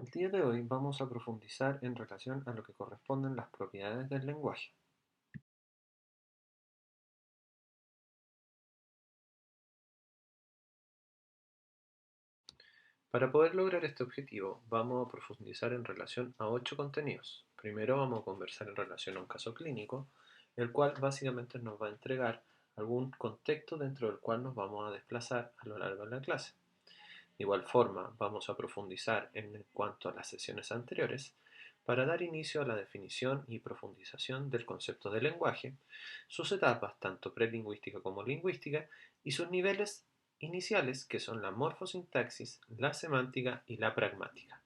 El día de hoy vamos a profundizar en relación a lo que corresponden las propiedades del lenguaje. Para poder lograr este objetivo, vamos a profundizar en relación a 8 contenidos. Primero vamos a conversar en relación a un caso clínico, el cual básicamente nos va a entregar algún contexto dentro del cual nos vamos a desplazar a lo largo de la clase. De igual forma, vamos a profundizar en cuanto a las sesiones anteriores para dar inicio a la definición y profundización del concepto de lenguaje, sus etapas tanto prelingüística como lingüística y sus niveles iniciales que son la morfosintaxis, la semántica y la pragmática.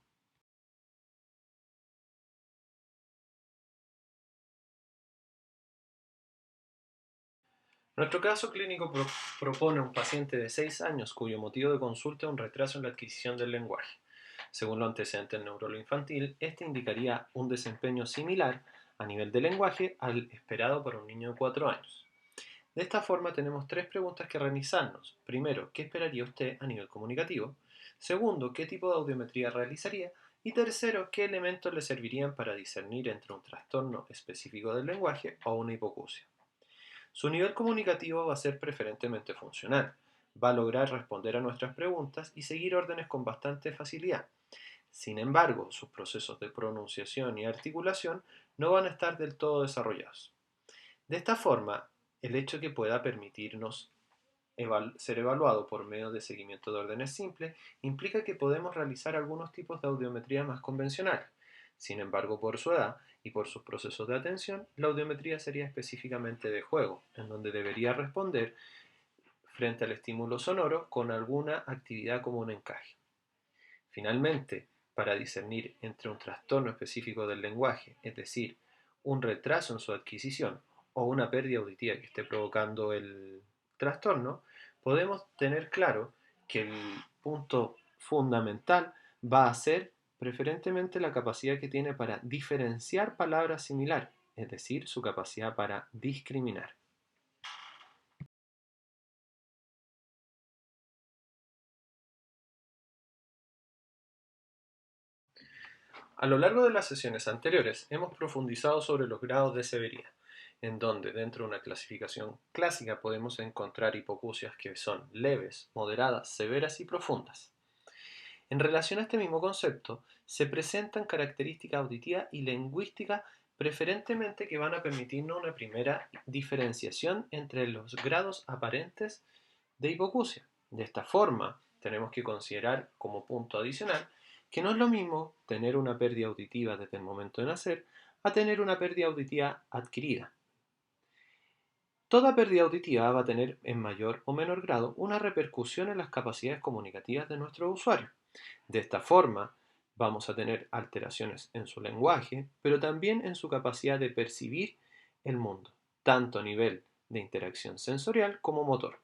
Nuestro caso clínico propone a un paciente de 6 años cuyo motivo de consulta es un retraso en la adquisición del lenguaje. Según los antecedentes del neurólogo infantil, este indicaría un desempeño similar a nivel de lenguaje al esperado para un niño de 4 años. De esta forma tenemos tres preguntas que realizarnos. Primero, ¿qué esperaría usted a nivel comunicativo? Segundo, ¿qué tipo de audiometría realizaría? Y tercero, ¿qué elementos le servirían para discernir entre un trastorno específico del lenguaje o una hipoacusia? Su nivel comunicativo va a ser preferentemente funcional. Va a lograr responder a nuestras preguntas y seguir órdenes con bastante facilidad. Sin embargo, sus procesos de pronunciación y articulación no van a estar del todo desarrollados. De esta forma, el hecho que pueda permitirnos ser evaluado por medio de seguimiento de órdenes simples implica que podemos realizar algunos tipos de audiometría más convencionales. Sin embargo, por su edad y por sus procesos de atención, la audiometría sería específicamente de juego, en donde debería responder frente al estímulo sonoro con alguna actividad como un encaje. Finalmente, para discernir entre un trastorno específico del lenguaje, es decir, un retraso en su adquisición o una pérdida auditiva que esté provocando el trastorno, podemos tener claro que el punto fundamental va a ser preferentemente la capacidad que tiene para diferenciar palabras similares, es decir, su capacidad para discriminar. A lo largo de las sesiones anteriores hemos profundizado sobre los grados de severidad, en donde dentro de una clasificación clásica podemos encontrar hipoacusias que son leves, moderadas, severas y profundas. En relación a este mismo concepto, se presentan características auditivas y lingüísticas preferentemente que van a permitirnos una primera diferenciación entre los grados aparentes de hipoacusia. De esta forma, tenemos que considerar como punto adicional que no es lo mismo tener una pérdida auditiva desde el momento de nacer a tener una pérdida auditiva adquirida. Toda pérdida auditiva va a tener en mayor o menor grado una repercusión en las capacidades comunicativas de nuestro usuario. De esta forma, vamos a tener alteraciones en su lenguaje, pero también en su capacidad de percibir el mundo, tanto a nivel de interacción sensorial como motor.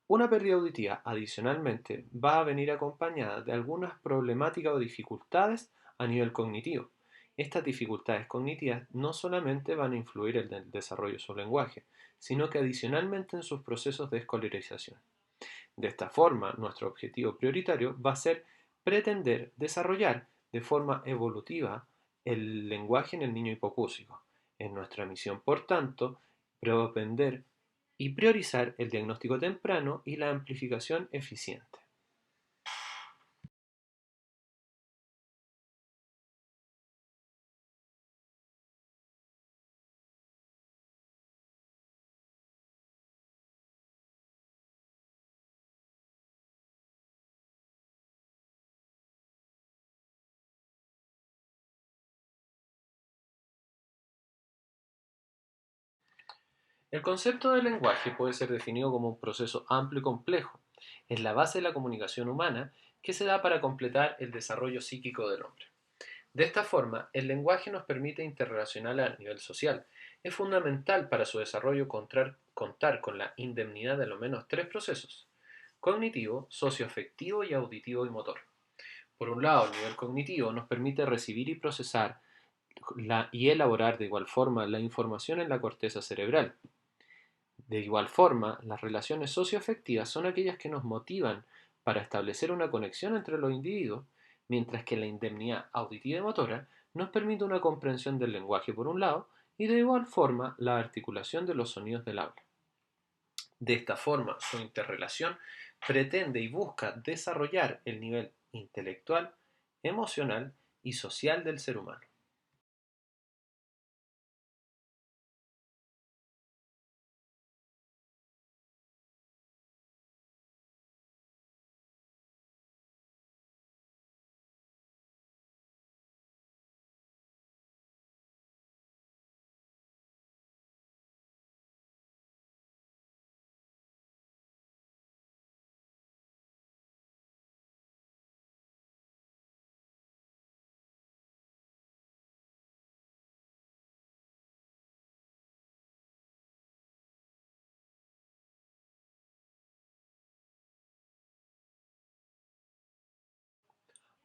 Una pérdida auditiva, adicionalmente, va a venir acompañada de algunas problemáticas o dificultades a nivel cognitivo. Estas dificultades cognitivas no solamente van a influir en el desarrollo de su lenguaje, sino que adicionalmente en sus procesos de escolarización. De esta forma, nuestro objetivo prioritario va a ser pretender desarrollar de forma evolutiva el lenguaje en el niño hipoacúsico. En nuestra misión, por tanto, propender y priorizar el diagnóstico temprano y la amplificación eficiente. El concepto de lenguaje puede ser definido como un proceso amplio y complejo. Es la base de la comunicación humana que se da para completar el desarrollo psíquico del hombre. De esta forma, el lenguaje nos permite interrelacionar a nivel social. Es fundamental para su desarrollo contar con la indemnidad de al menos tres procesos: cognitivo, socioafectivo y auditivo y motor. Por un lado, el nivel cognitivo nos permite recibir y procesar y elaborar de igual forma la información en la corteza cerebral. De igual forma, las relaciones socioafectivas son aquellas que nos motivan para establecer una conexión entre los individuos, mientras que la indemnidad auditiva y motora nos permite una comprensión del lenguaje por un lado y de igual forma la articulación de los sonidos del habla. De esta forma, su interrelación pretende y busca desarrollar el nivel intelectual, emocional y social del ser humano.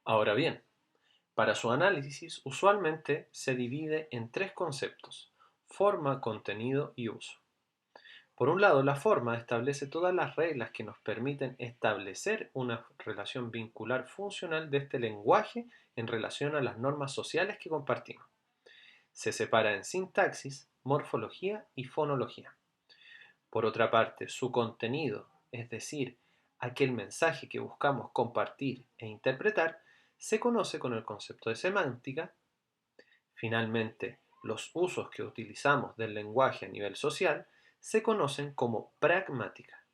Ahora bien, para su análisis usualmente se divide en tres conceptos: forma, contenido y uso. Por un lado, la forma establece todas las reglas que nos permiten establecer una relación vincular funcional de este lenguaje en relación a las normas sociales que compartimos. Se separa en sintaxis, morfología y fonología. Por otra parte, su contenido, es decir, aquel mensaje que buscamos compartir e interpretar, se conoce con el concepto de semántica. Finalmente, los usos que utilizamos del lenguaje a nivel social se conocen como pragmática.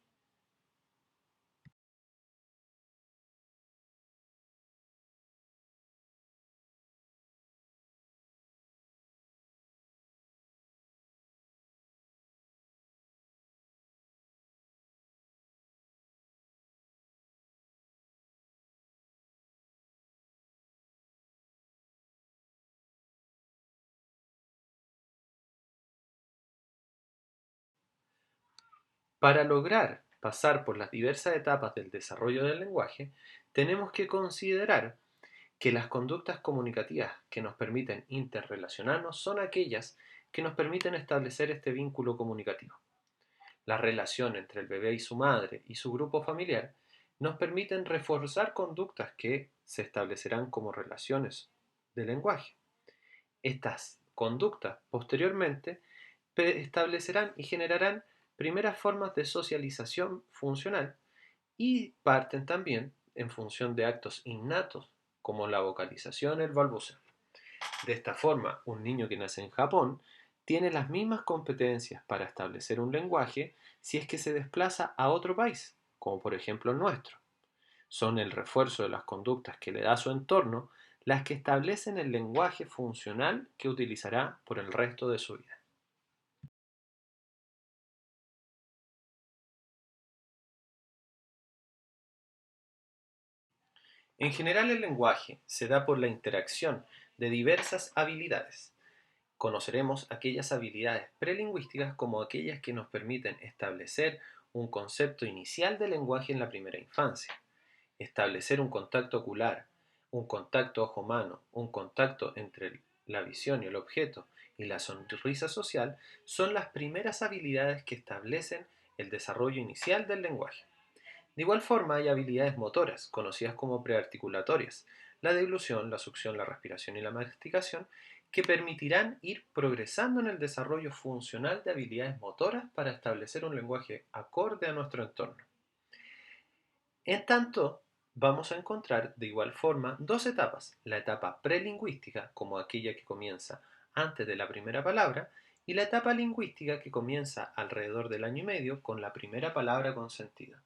Para lograr pasar por las diversas etapas del desarrollo del lenguaje, tenemos que considerar que las conductas comunicativas que nos permiten interrelacionarnos son aquellas que nos permiten establecer este vínculo comunicativo. La relación entre el bebé y su madre y su grupo familiar nos permiten reforzar conductas que se establecerán como relaciones de lenguaje. Estas conductas posteriormente establecerán y generarán primeras formas de socialización funcional y parten también en función de actos innatos como la vocalización y el balbuceo. De esta forma, un niño que nace en Japón tiene las mismas competencias para establecer un lenguaje si es que se desplaza a otro país, como por ejemplo el nuestro. Son el refuerzo de las conductas que le da su entorno las que establecen el lenguaje funcional que utilizará por el resto de su vida. En general, el lenguaje se da por la interacción de diversas habilidades. Conoceremos aquellas habilidades prelingüísticas como aquellas que nos permiten establecer un concepto inicial de lenguaje en la primera infancia, establecer un contacto ocular, un contacto ojo-mano, un contacto entre la visión y el objeto y la sonrisa social son las primeras habilidades que establecen el desarrollo inicial del lenguaje. De igual forma, hay habilidades motoras, conocidas como prearticulatorias, la deglución, la succión, la respiración y la masticación, que permitirán ir progresando en el desarrollo funcional de habilidades motoras para establecer un lenguaje acorde a nuestro entorno. En tanto, vamos a encontrar de igual forma dos etapas: la etapa prelingüística, como aquella que comienza antes de la primera palabra, y la etapa lingüística que comienza alrededor del año y medio con la primera palabra con sentido.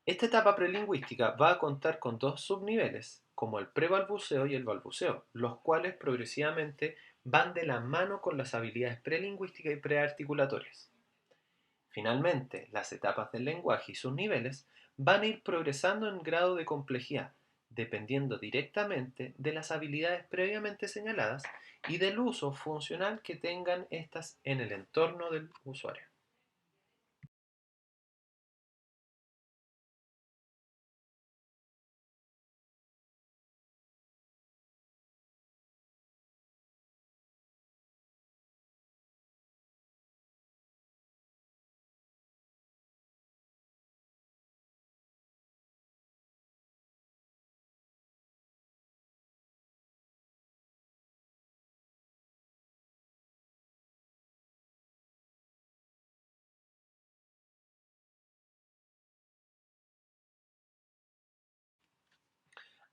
Esta etapa prelingüística va a contar con dos subniveles, como el prebalbuceo y el balbuceo, los cuales progresivamente van de la mano con las habilidades prelingüísticas y prearticulatorias. Finalmente, las etapas del lenguaje y sus niveles van a ir progresando en grado de complejidad, dependiendo directamente de las habilidades previamente señaladas y del uso funcional que tengan estas en el entorno del usuario.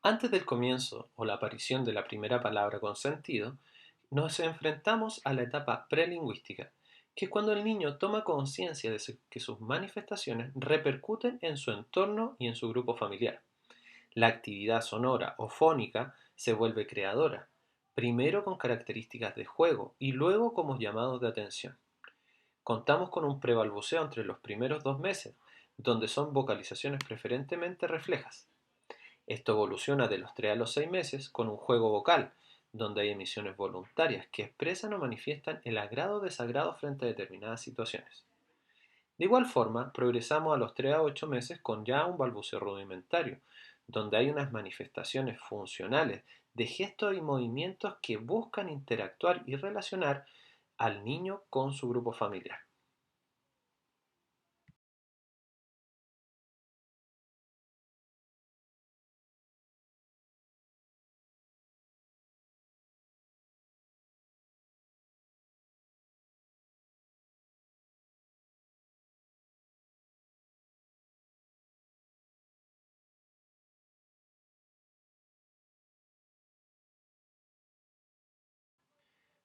Antes del comienzo o la aparición de la primera palabra con sentido, nos enfrentamos a la etapa prelingüística, que es cuando el niño toma conciencia de que sus manifestaciones repercuten en su entorno y en su grupo familiar. La actividad sonora o fónica se vuelve creadora, primero con características de juego y luego como llamados de atención. Contamos con un prebalbuceo entre los primeros 2 meses, donde son vocalizaciones preferentemente reflejas. Esto evoluciona de los 3 a los 6 meses con un juego vocal, donde hay emisiones voluntarias que expresan o manifiestan el agrado o desagrado frente a determinadas situaciones. De igual forma, progresamos a los 3 a 8 meses con ya un balbuceo rudimentario, donde hay unas manifestaciones funcionales de gestos y movimientos que buscan interactuar y relacionar al niño con su grupo familiar.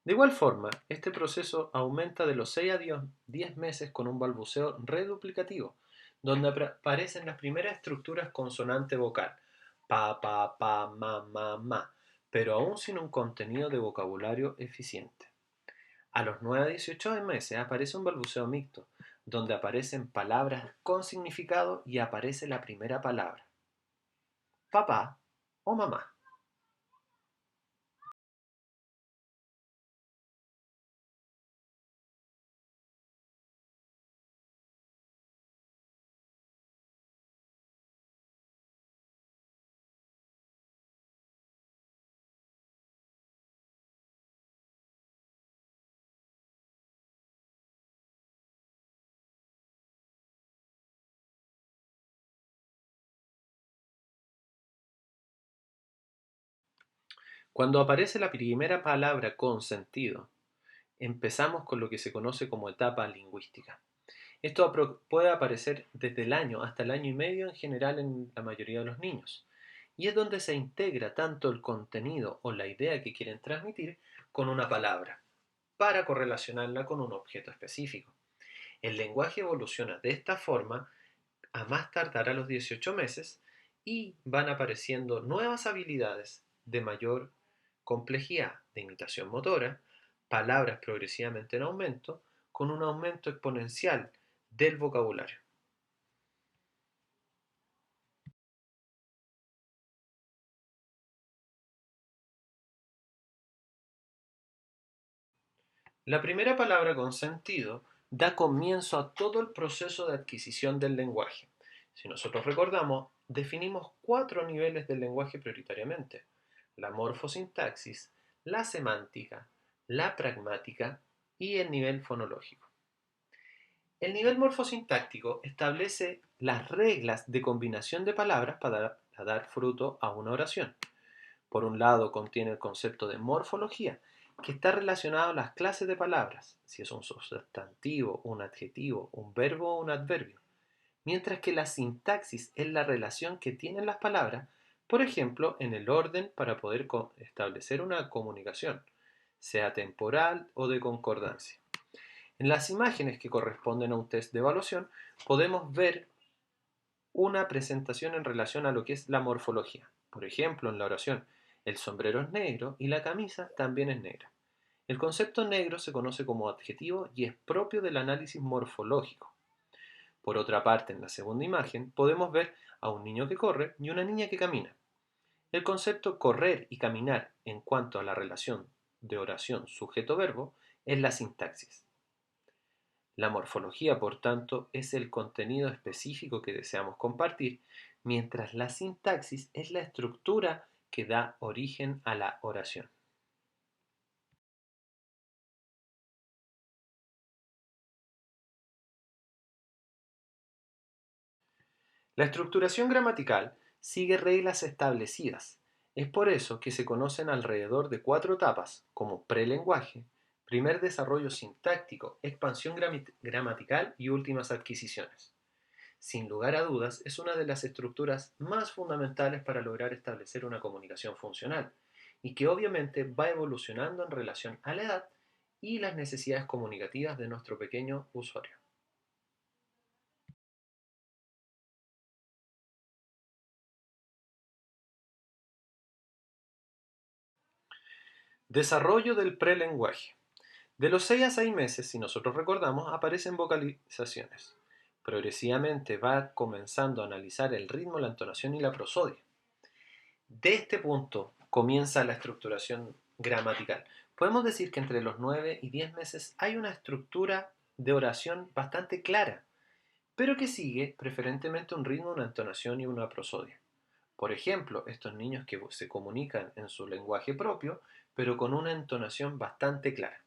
De igual forma, este proceso aumenta de los 6 a 10 meses con un balbuceo reduplicativo, donde aparecen las primeras estructuras consonante vocal, pa, ma, pero aún sin un contenido de vocabulario eficiente. A los 9 a 18 meses aparece un balbuceo mixto, donde aparecen palabras con significado y aparece la primera palabra, papá o mamá. Cuando aparece la primera palabra con sentido, empezamos con lo que se conoce como etapa lingüística. Esto puede aparecer desde el año hasta el año y medio en general en la mayoría de los niños. Y es donde se integra tanto el contenido o la idea que quieren transmitir con una palabra, para correlacionarla con un objeto específico. El lenguaje evoluciona de esta forma a más tardar a los 18 meses y van apareciendo nuevas habilidades de mayor complejidad de imitación motora, palabras progresivamente en aumento, con un aumento exponencial del vocabulario. La primera palabra con sentido da comienzo a todo el proceso de adquisición del lenguaje. Si nosotros recordamos, definimos 4 niveles del lenguaje prioritariamente: la morfosintaxis, la semántica, la pragmática y el nivel fonológico. El nivel morfosintáctico establece las reglas de combinación de palabras para dar fruto a una oración. Por un lado, contiene el concepto de morfología, que está relacionado a las clases de palabras, si es un sustantivo, un adjetivo, un verbo o un adverbio, mientras que la sintaxis es la relación que tienen las palabras, por ejemplo, en el orden para poder establecer una comunicación, sea temporal o de concordancia. En las imágenes que corresponden a un test de evaluación, podemos ver una presentación en relación a lo que es la morfología. Por ejemplo, en la oración, el sombrero es negro y la camisa también es negra. El concepto negro se conoce como adjetivo y es propio del análisis morfológico. Por otra parte, en la segunda imagen podemos ver a un niño que corre y una niña que camina. El concepto correr y caminar en cuanto a la relación de oración sujeto-verbo es la sintaxis. La morfología, por tanto, es el contenido específico que deseamos compartir, mientras la sintaxis es la estructura que da origen a la oración. La estructuración gramatical sigue reglas establecidas. Es por eso que se conocen alrededor de 4 etapas, como prelenguaje, primer desarrollo sintáctico, expansión gramatical y últimas adquisiciones. Sin lugar a dudas, es una de las estructuras más fundamentales para lograr establecer una comunicación funcional y que obviamente va evolucionando en relación a la edad y las necesidades comunicativas de nuestro pequeño usuario. Desarrollo del prelenguaje. De los 6 a 6 meses, si nosotros recordamos, aparecen vocalizaciones. Progresivamente va comenzando a analizar el ritmo, la entonación y la prosodia. De este punto comienza la estructuración gramatical. Podemos decir que entre los 9 y 10 meses hay una estructura de oración bastante clara, pero que sigue preferentemente un ritmo, una entonación y una prosodia. Por ejemplo, estos niños que se comunican en su lenguaje propio, pero con una entonación bastante clara.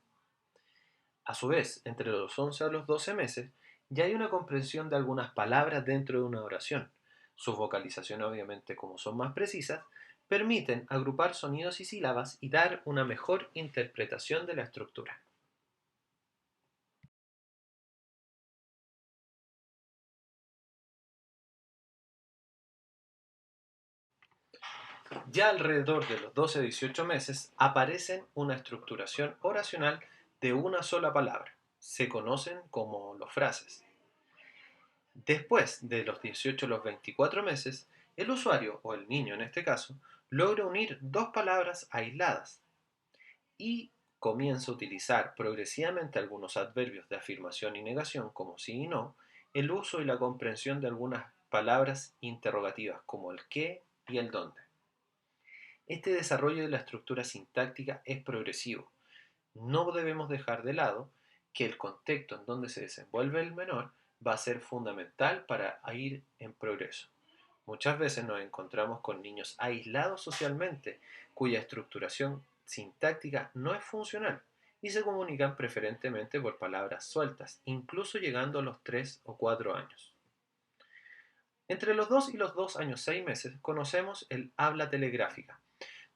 A su vez, entre los 11 a los 12 meses, ya hay una comprensión de algunas palabras dentro de una oración. Sus vocalizaciones, obviamente, como son más precisas, permiten agrupar sonidos y sílabas y dar una mejor interpretación de la estructura. Ya alrededor de los 12 a 18 meses aparecen una estructuración oracional de una sola palabra. Se conocen como los frases. Después de los 18 a los 24 meses, el usuario, o el niño en este caso, logra unir dos palabras aisladas y comienza a utilizar progresivamente algunos adverbios de afirmación y negación, como sí y no, el uso y la comprensión de algunas palabras interrogativas, como el qué y el dónde. Este desarrollo de la estructura sintáctica es progresivo. No debemos dejar de lado que el contexto en donde se desenvuelve el menor va a ser fundamental para ir en progreso. Muchas veces nos encontramos con niños aislados socialmente, cuya estructuración sintáctica no es funcional y se comunican preferentemente por palabras sueltas, incluso llegando a los 3 o 4 años. Entre los 2 y los 2 años 6 meses conocemos el habla telegráfica,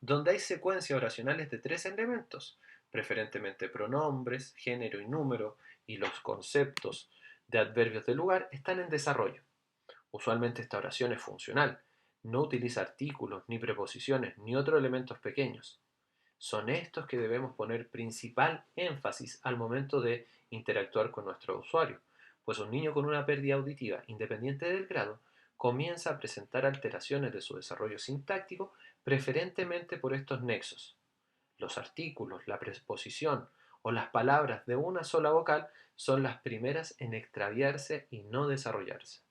donde hay secuencias oracionales de tres elementos, preferentemente pronombres, género y número, y los conceptos de adverbios de lugar están en desarrollo. Usualmente esta oración es funcional, no utiliza artículos, ni preposiciones, ni otros elementos pequeños. Son estos que debemos poner principal énfasis al momento de interactuar con nuestro usuario, pues un niño con una pérdida auditiva, independiente del grado, comienza a presentar alteraciones de su desarrollo sintáctico, preferentemente por estos nexos. Los artículos, la preposición o las palabras de una sola vocal son las primeras en extraviarse y no desarrollarse.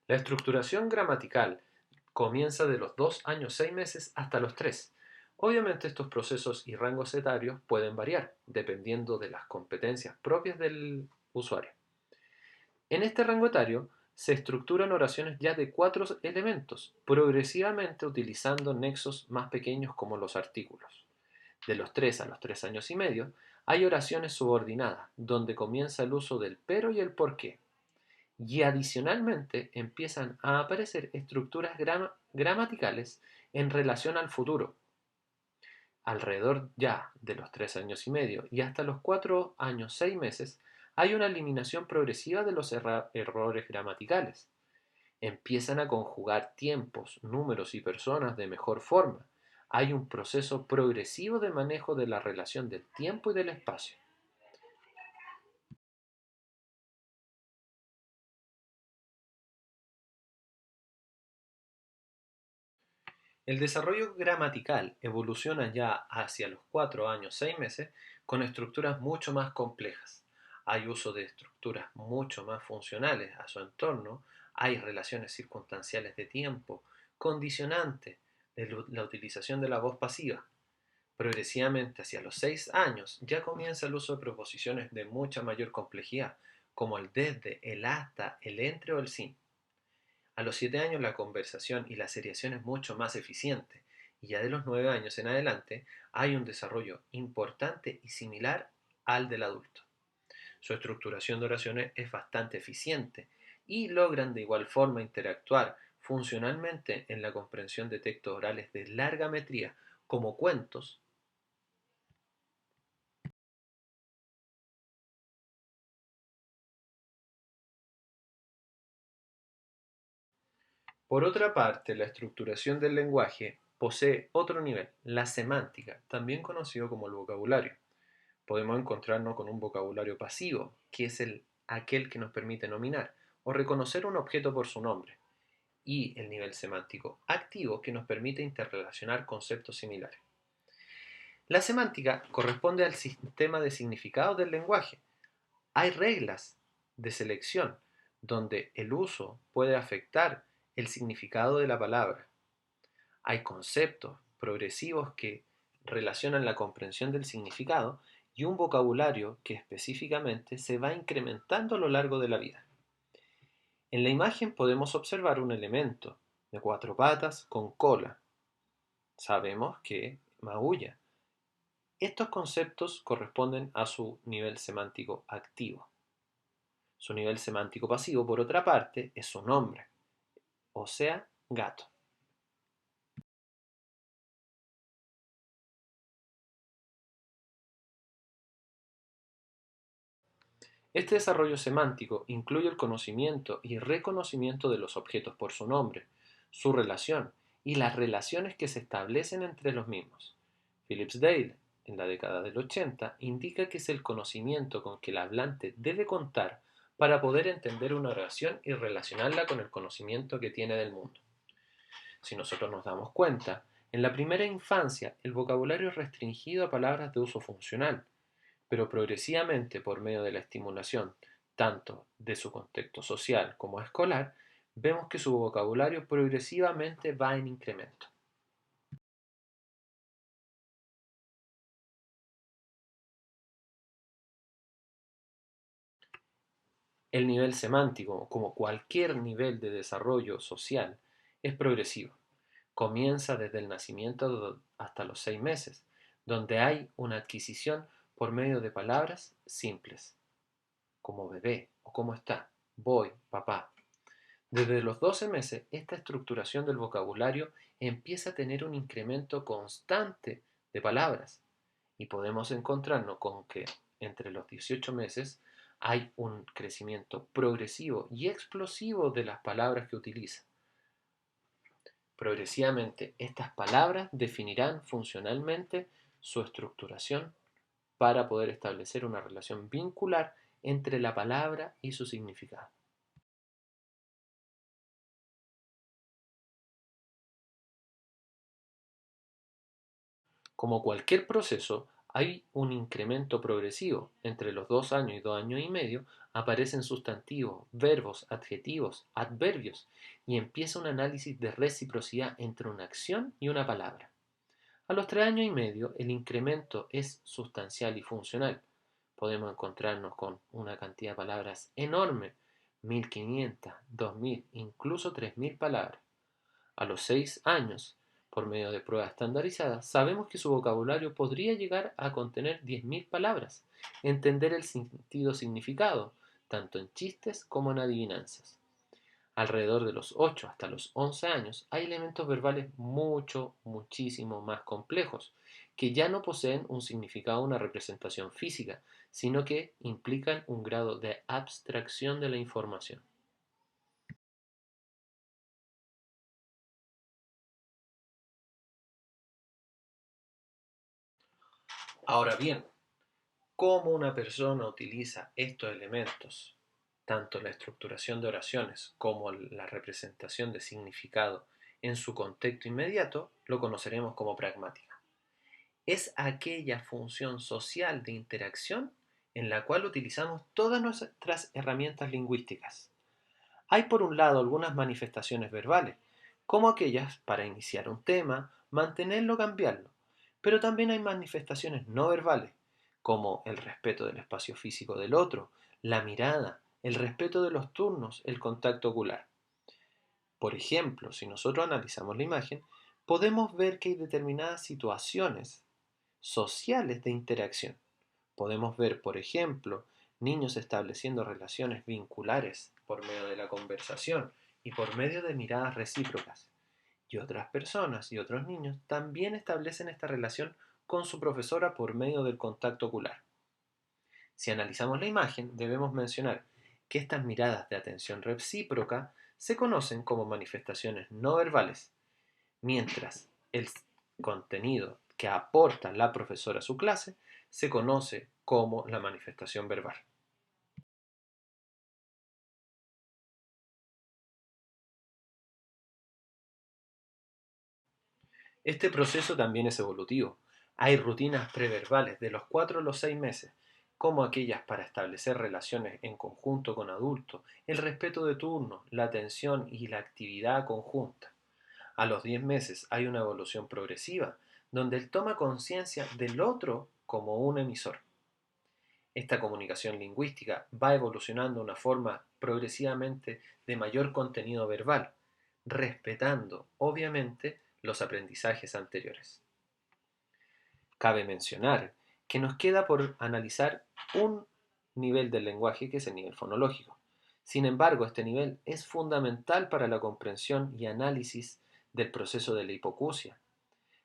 La estructuración gramatical comienza de los 2 años 6 meses hasta los 3. Obviamente estos procesos y rangos etarios pueden variar dependiendo de las competencias propias del usuario. En este rango etario se estructuran oraciones ya de cuatro elementos, progresivamente utilizando nexos más pequeños como los artículos. De los 3 a los 3 años y medio hay oraciones subordinadas, donde comienza el uso del pero y el por qué. Y adicionalmente empiezan a aparecer estructuras gramaticales en relación al futuro. Alrededor ya de los 3 años y medio y hasta los 4 años 6 meses hay una eliminación progresiva de los errores gramaticales. Empiezan a conjugar tiempos, números y personas de mejor forma. Hay un proceso progresivo de manejo de la relación del tiempo y del espacio. El desarrollo gramatical evoluciona ya hacia los 4 años 6 meses con estructuras mucho más complejas. Hay uso de estructuras mucho más funcionales a su entorno, hay relaciones circunstanciales de tiempo, condicionantes, la utilización de la voz pasiva. Progresivamente hacia los 6 años ya comienza el uso de preposiciones de mucha mayor complejidad, como el desde, el hasta, el entre o el sin. A los 7 años la conversación y la seriación es mucho más eficiente, y ya de los 9 años en adelante hay un desarrollo importante y similar al del adulto. Su estructuración de oraciones es bastante eficiente y logran de igual forma interactuar funcionalmente en la comprensión de textos orales de larga metría como cuentos, Por otra parte, la estructuración del lenguaje posee otro nivel, la semántica, también conocido como el vocabulario. Podemos encontrarnos con un vocabulario pasivo, que es aquel que nos permite nominar o reconocer un objeto por su nombre, y el nivel semántico activo, que nos permite interrelacionar conceptos similares. La semántica corresponde al sistema de significados del lenguaje. Hay reglas de selección donde el uso puede afectar el significado de la palabra. Hay conceptos progresivos que relacionan la comprensión del significado y un vocabulario que específicamente se va incrementando a lo largo de la vida. En la imagen podemos observar un elemento de cuatro patas con cola. Sabemos que maulla. Estos conceptos corresponden a su nivel semántico activo. Su nivel semántico pasivo, por otra parte, es su nombre, o sea, gato. Este desarrollo semántico incluye el conocimiento y reconocimiento de los objetos por su nombre, su relación y las relaciones que se establecen entre los mismos. Phillips Dale, en la década del 80, indica que es el conocimiento con que el hablante debe contar para poder entender una oración y relacionarla con el conocimiento que tiene del mundo. Si nosotros nos damos cuenta, en la primera infancia el vocabulario es restringido a palabras de uso funcional, pero progresivamente por medio de la estimulación tanto de su contexto social como escolar, vemos que su vocabulario progresivamente va en incremento. El nivel semántico, como cualquier nivel de desarrollo social, es progresivo. Comienza desde el nacimiento hasta los 6 meses, donde hay una adquisición por medio de palabras simples, como bebé o cómo está, voy, papá. Desde los 12 meses, esta estructuración del vocabulario empieza a tener un incremento constante de palabras y podemos encontrarnos con que entre los 18 meses hay un crecimiento progresivo y explosivo de las palabras que utiliza. Progresivamente, estas palabras definirán funcionalmente su estructuración para poder establecer una relación vincular entre la palabra y su significado. Como cualquier proceso, hay un incremento progresivo. Entre los 2 años y 2 años y medio aparecen sustantivos, verbos, adjetivos, adverbios y empieza un análisis de reciprocidad entre una acción y una palabra. A los 3 años y medio el incremento es sustancial y funcional. Podemos encontrarnos con una cantidad de palabras enorme, 1500, 2000, incluso 3000 palabras. A los 6 años, por medio de pruebas estandarizadas, sabemos que su vocabulario podría llegar a contener 10.000 palabras, entender el sentido significado, tanto en chistes como en adivinanzas. Alrededor de los 8 hasta los 11 años hay elementos verbales muchísimo más complejos, que ya no poseen un significado o una representación física, sino que implican un grado de abstracción de la información. Ahora bien, cómo una persona utiliza estos elementos, tanto la estructuración de oraciones como la representación de significado en su contexto inmediato, lo conoceremos como pragmática. Es aquella función social de interacción en la cual utilizamos todas nuestras herramientas lingüísticas. Hay por un lado algunas manifestaciones verbales, como aquellas para iniciar un tema, mantenerlo o cambiarlo, pero también hay manifestaciones no verbales, como el respeto del espacio físico del otro, la mirada, el respeto de los turnos, el contacto ocular. Por ejemplo, si nosotros analizamos la imagen, podemos ver que hay determinadas situaciones sociales de interacción. Podemos ver, por ejemplo, niños estableciendo relaciones vinculares por medio de la conversación y por medio de miradas recíprocas. Y otras personas y otros niños también establecen esta relación con su profesora por medio del contacto ocular. Si analizamos la imagen, debemos mencionar que estas miradas de atención recíproca se conocen como manifestaciones no verbales, mientras el contenido que aporta la profesora a su clase se conoce como la manifestación verbal. Este proceso también es evolutivo. Hay rutinas preverbales de los 4 a los 6 meses, como aquellas para establecer relaciones en conjunto con adultos, el respeto de turno, la atención y la actividad conjunta. A los 10 meses hay una evolución progresiva, donde él toma conciencia del otro como un emisor. Esta comunicación lingüística va evolucionando de una forma progresivamente de mayor contenido verbal, respetando, obviamente, los aprendizajes anteriores. Cabe mencionar que nos queda por analizar un nivel del lenguaje que es el nivel fonológico. Sin embargo, este nivel es fundamental para la comprensión y análisis del proceso de la hipoacusia.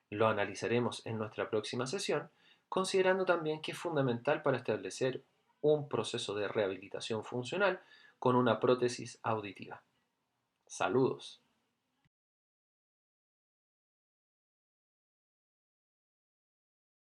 Lo analizaremos en nuestra próxima sesión, considerando también que es fundamental para establecer un proceso de rehabilitación funcional con una prótesis auditiva. Saludos.